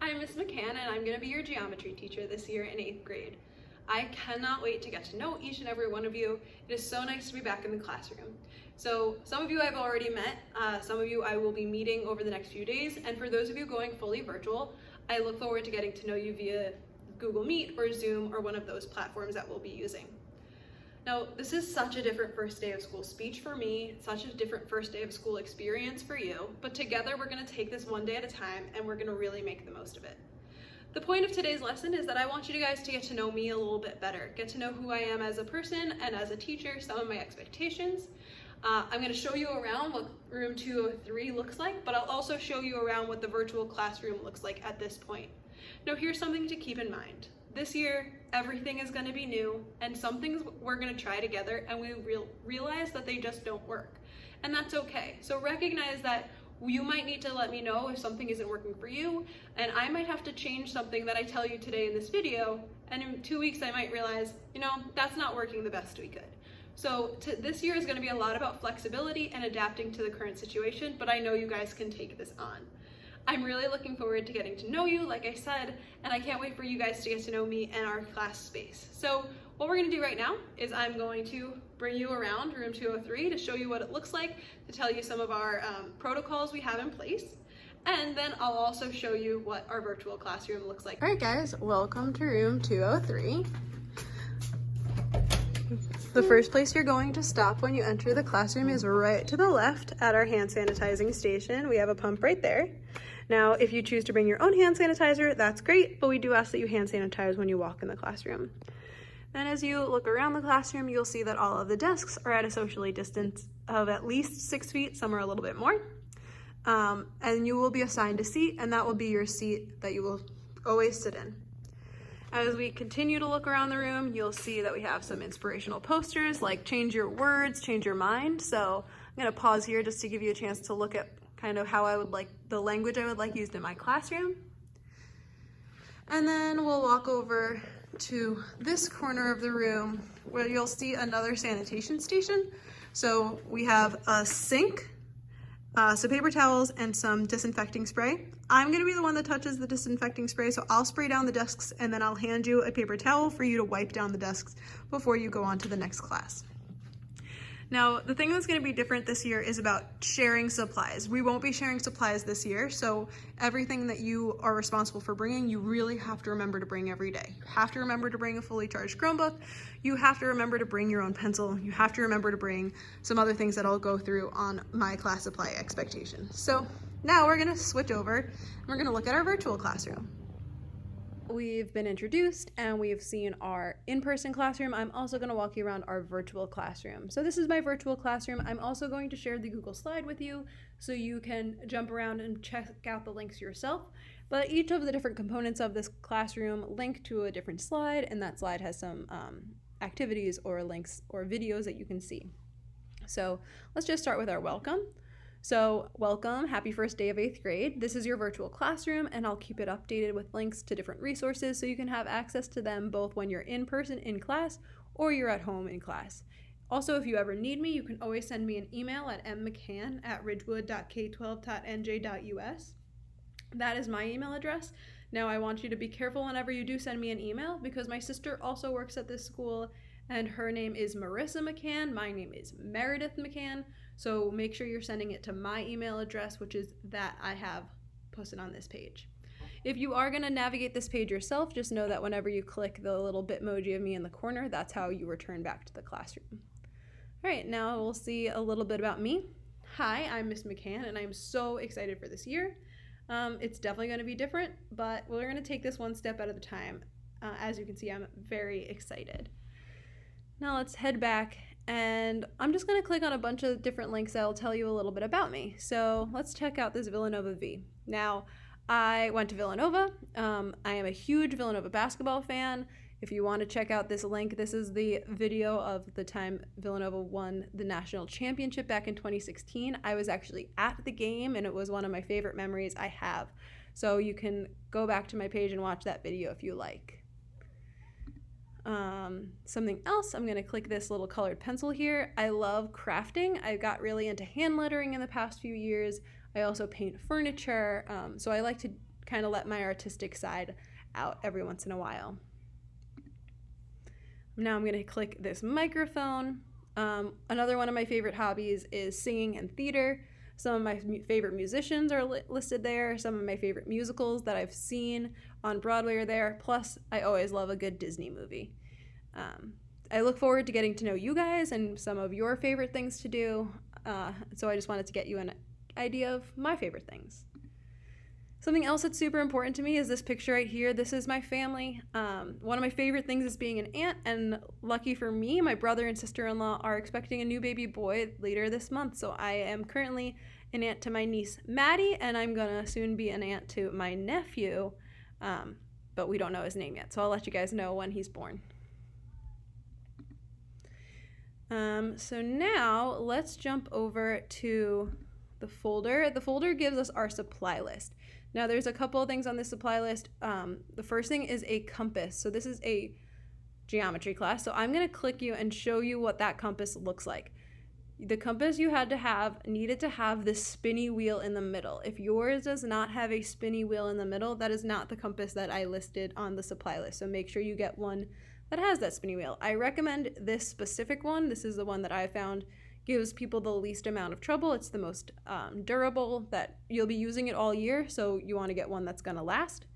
I'm Miss McCann and I'm going to be your geometry teacher this year in 8th grade. I cannot wait to get to know each and every one of you. It is so nice to be back in the classroom. So some of you I've already met, some of you I will be meeting over the next few days, and for those of you going fully virtual, I look forward to getting to know you via Google Meet or Zoom or one of those platforms that we'll be using. Now, this is such a different first day of school speech for me, such a different first day of school experience for you, but together we're going to take this one day at a time and we're going to really make the most of it. The point of today's lesson is that I want you guys to get to know me a little bit better, get to know who I am as a person and as a teacher, some of my expectations. I'm going to show you around what room 203 looks like, but I'll also show you around what the virtual classroom looks like at this point. Now, here's something to keep in mind. This year, everything is going to be new, and some things we're going to try together and we realize that they just don't work. And that's okay. So recognize that you might need to let me know if something isn't working for you, and I might have to change something that I tell you today in this video, and in 2 weeks I might realize, that's not working the best we could. So this year is going to be a lot about flexibility and adapting to the current situation, but I know you guys can take this on. I'm really looking forward to getting to know you, like I said, and I can't wait for you guys to get to know me and our class space. So what we're going to do right now is I'm going to bring you around room 203 to show you what it looks like, to tell you some of our protocols we have in place, and then I'll also show you what our virtual classroom looks like. All right, guys, welcome to room 203. The first place you're going to stop when you enter the classroom is right to the left at our hand sanitizing station. We have a pump right there. Now, if you choose to bring your own hand sanitizer, that's great, but we do ask that you hand sanitize when you walk in the classroom. Then as you look around the classroom, you'll see that all of the desks are at a socially distance of at least 6 feet, some are a little bit more. And you will be assigned a seat, and that will be your seat that you will always sit in. As we continue to look around the room, you'll see that we have some inspirational posters like change your words, change your mind. So I'm gonna pause here just to give you a chance to look at kind of how I would like the language I would like used in my classroom. And then we'll walk over to this corner of the room where you'll see another sanitation station. So we have a sink, some paper towels, and some disinfecting spray. I'm gonna be the one that touches the disinfecting spray, so I'll spray down the desks and then I'll hand you a paper towel for you to wipe down the desks before you go on to the next class. Now, the thing that's going to be different this year is about sharing supplies. We won't be sharing supplies this year, so everything that you are responsible for bringing, you really have to remember to bring every day. You have to remember to bring a fully charged Chromebook. You have to remember to bring your own pencil. You have to remember to bring some other things that I'll go through on my class supply expectations. So now we're going to switch over and we're going to look at our virtual classroom. We've been introduced and we've seen our in-person classroom. I'm also going to walk you around our virtual classroom. So this is my virtual classroom. I'm also going to share the Google slide with you so you can jump around and check out the links yourself. But each of the different components of this classroom link to a different slide, and that slide has some activities or links or videos that you can see. So let's just start with our welcome. So welcome, happy first day of 8th grade. This is your virtual classroom, and I'll keep it updated with links to different resources so you can have access to them both when you're in person in class or you're at home in class. Also, if you ever need me, you can always send me an email at mmccann@ridgewood.k12.nj.us. That is my email address. Now, I want you to be careful whenever you do send me an email because my sister also works at this school, and her name is Marissa McCann. My name is Meredith McCann. So make sure you're sending it to my email address, which is that I have posted on this page. If you are going to navigate this page yourself, just know that whenever you click the little Bitmoji of me in the corner, that's how you return back to the classroom. All right, now we'll see a little bit about me. Hi, I'm Miss McCann, and I'm so excited for this year. It's definitely going to be different, but we're going to take this one step at a time. As you can see, I'm very excited. Now let's head back, and I'm just going to click on a bunch of different links that'll tell you a little bit about me. So let's check out this Villanova V. Now, I went to Villanova. I am a huge Villanova basketball fan. If you want to check out this link, this is the video of the time Villanova won the national championship back in 2016. I was actually at the game, and it was one of my favorite memories I have. So you can go back to my page and watch that video if you like. Something else, I'm going to click this little colored pencil here. I love crafting. I got really into hand lettering in the past few years. I also paint furniture, so I like to kind of let my artistic side out every once in a while. Now I'm going to click this microphone. Another one of my favorite hobbies is singing and theater. Some of my favorite musicians are listed there. Some of my favorite musicals that I've seen on Broadway are there. Plus, I always love a good Disney movie. I look forward to getting to know you guys and some of your favorite things to do. So I just wanted to get you an idea of my favorite things. Something else that's super important to me is this picture right here. This is my family. One of my favorite things is being an aunt, and lucky for me, my brother and sister-in-law are expecting a new baby boy later this month. So I am currently an aunt to my niece, Maddie, and I'm gonna soon be an aunt to my nephew, but we don't know his name yet. So I'll let you guys know when he's born. So now let's jump over to the folder. The folder gives us our supply list. Now there's a couple of things on this supply list. The first thing is a compass. So this is a geometry class. So I'm gonna click you and show you what that compass looks like. The compass you needed to have this spinny wheel in the middle. If yours does not have a spinny wheel in the middle, that is not the compass that I listed on the supply list. So make sure you get one that has that spinny wheel. I recommend this specific one. This is the one that I found gives people the least amount of trouble. It's the most durable, that you'll be using it all year, so you want to get one that's going to last.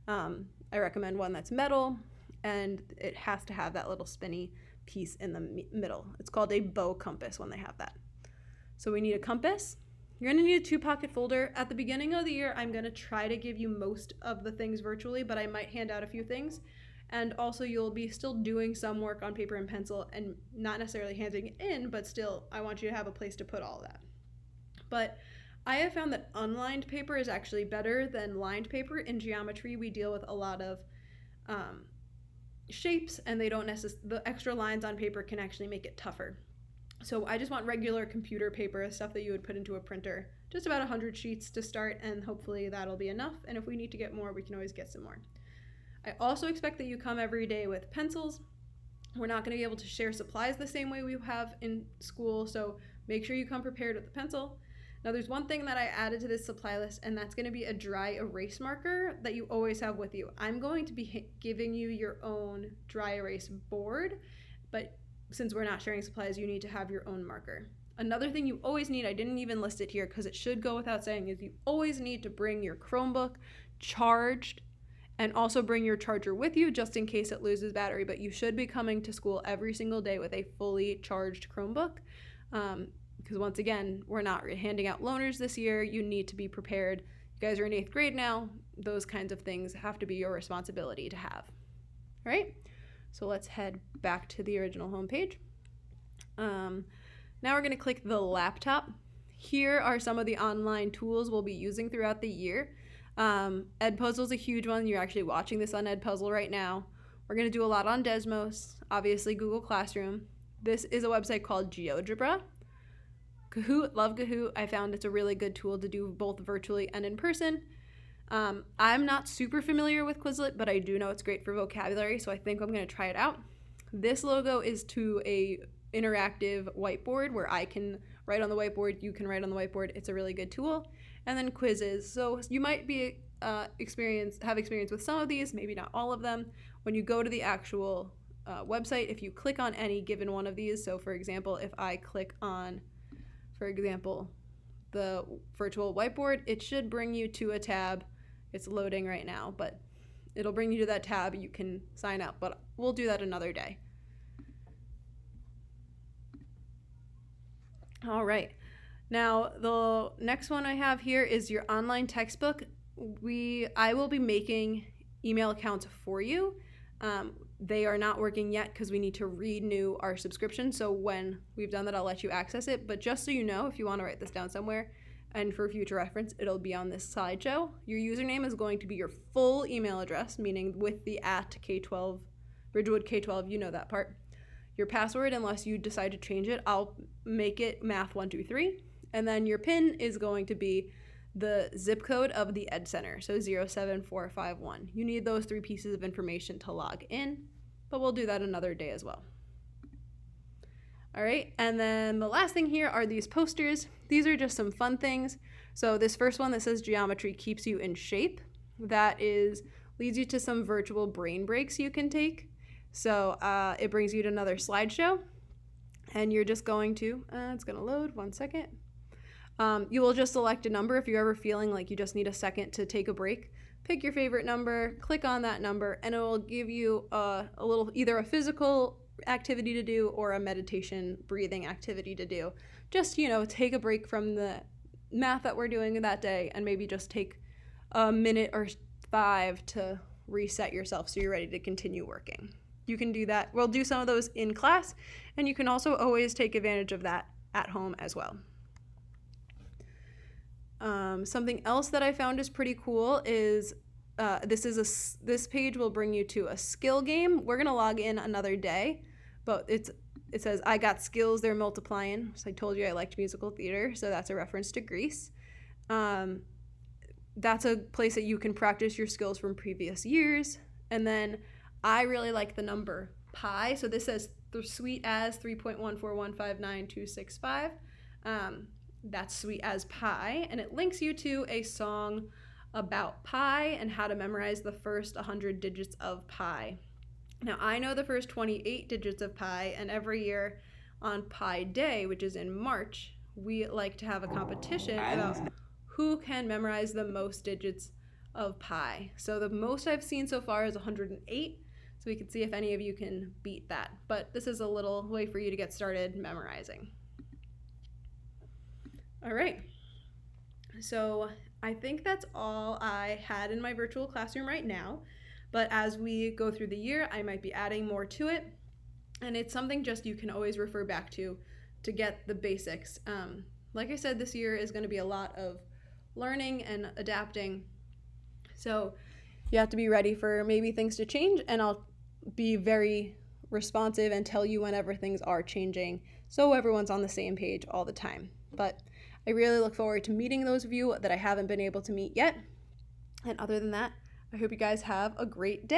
I recommend one that's metal, and it has to have that little spinny piece in the middle. It's called a bow compass when they have that. So we need a compass. You're going to need a 2-pocket folder. At the beginning of the year, I'm going to try to give you most of the things virtually, but I might hand out a few things. And also you'll be still doing some work on paper and pencil and not necessarily handing it in, but still I want you to have a place to put all of that. But I have found that unlined paper is actually better than lined paper. In geometry, we deal with a lot of shapes, and the extra lines on paper can actually make it tougher. So I just want regular computer paper, stuff that you would put into a printer, just about 100 sheets to start, and hopefully that'll be enough. And if we need to get more, we can always get some more. I also expect that you come every day with pencils. We're not going to be able to share supplies the same way we have in school, so make sure you come prepared with a pencil. Now there's one thing that I added to this supply list, and that's going to be a dry erase marker that you always have with you. I'm going to be giving you your own dry erase board, but since we're not sharing supplies, you need to have your own marker. Another thing you always need, I didn't even list it here because it should go without saying, is you always need to bring your Chromebook charged, and also bring your charger with you just in case it loses battery. But you should be coming to school every single day with a fully charged Chromebook, because once again, we're not handing out loaners this year. You need to be prepared. You guys are in 8th grade now. Those kinds of things have to be your responsibility to have. All right, so let's head back to the original homepage. Now we're going to click the laptop. Here are some of the online tools we'll be using throughout the year. Edpuzzle is a huge one. You're actually watching this on Edpuzzle right now. We're going to do a lot on Desmos, obviously Google Classroom. This is a website called GeoGebra. Kahoot, love Kahoot. I found it's a really good tool to do both virtually and in person. I'm not super familiar with Quizlet, but I do know it's great for vocabulary, so I think I'm going to try it out. This logo is to a interactive whiteboard where I can write on the whiteboard, you can write on the whiteboard. It's a really good tool. And then quizzes. So you might be have experience with some of these, maybe not all of them. When you go to the actual website, if you click on any given one of these, so for example, if I click on, for example, the virtual whiteboard, it should bring you to a tab. It's loading right now, but it'll bring you to that tab. You can sign up, but we'll do that another day. All right. Now, the next one I have here is your online textbook. I will be making email accounts for you. They are not working yet because we need to renew our subscription. So when we've done that, I'll let you access it. But just so you know, if you want to write this down somewhere, and for future reference, it'll be on this slideshow. Your username is going to be your full email address, meaning with the @K12, Ridgewood K12, you know that part. Your password, unless you decide to change it, I'll make it math123. And then your PIN is going to be the zip code of the Ed Center, so 07451. You need those 3 pieces of information to log in, but we'll do that another day as well. All right, and then the last thing here are these posters. These are just some fun things. So this first one that says geometry keeps you in shape. that leads you to some virtual brain breaks you can take. So it brings you to another slideshow, and you're just going to, it's going to load, 1 second. You will just select a number if you're ever feeling like you just need a second to take a break. Pick your favorite number, click on that number, and it will give you a little, either a physical activity to do or a meditation breathing activity to do. Just, take a break from the math that we're doing that day and maybe just take a minute or 5 to reset yourself so you're ready to continue working. You can do that. We'll do some of those in class, and you can also always take advantage of that at home as well. Something else that I found is pretty cool is this page will bring you to a skill game. We're gonna log in another day, but it says I got skills, they're multiplying. So I told you I liked musical theater, so that's a reference to Grease. That's a place that you can practice your skills from previous years. And then I really like the number pi. So this says sweet as 3.14159.265. That's sweet as pi, and it links you to a song about pi and how to memorize the first 100 digits of pi. Now, I know the first 28 digits of pi, and every year on Pi Day, which is in March, we like to have a competition about who can memorize the most digits of pi. So the most I've seen so far is 108, so we can see if any of you can beat that. But this is a little way for you to get started memorizing. All right, so I think that's all I had in my virtual classroom right now, but as we go through the year, I might be adding more to it, and it's something just you can always refer back to get the basics. Like I said, this year is going to be a lot of learning and adapting, so you have to be ready for maybe things to change, and I'll be very responsive and tell you whenever things are changing so everyone's on the same page all the time. But I really look forward to meeting those of you that I haven't been able to meet yet. And other than that, I hope you guys have a great day.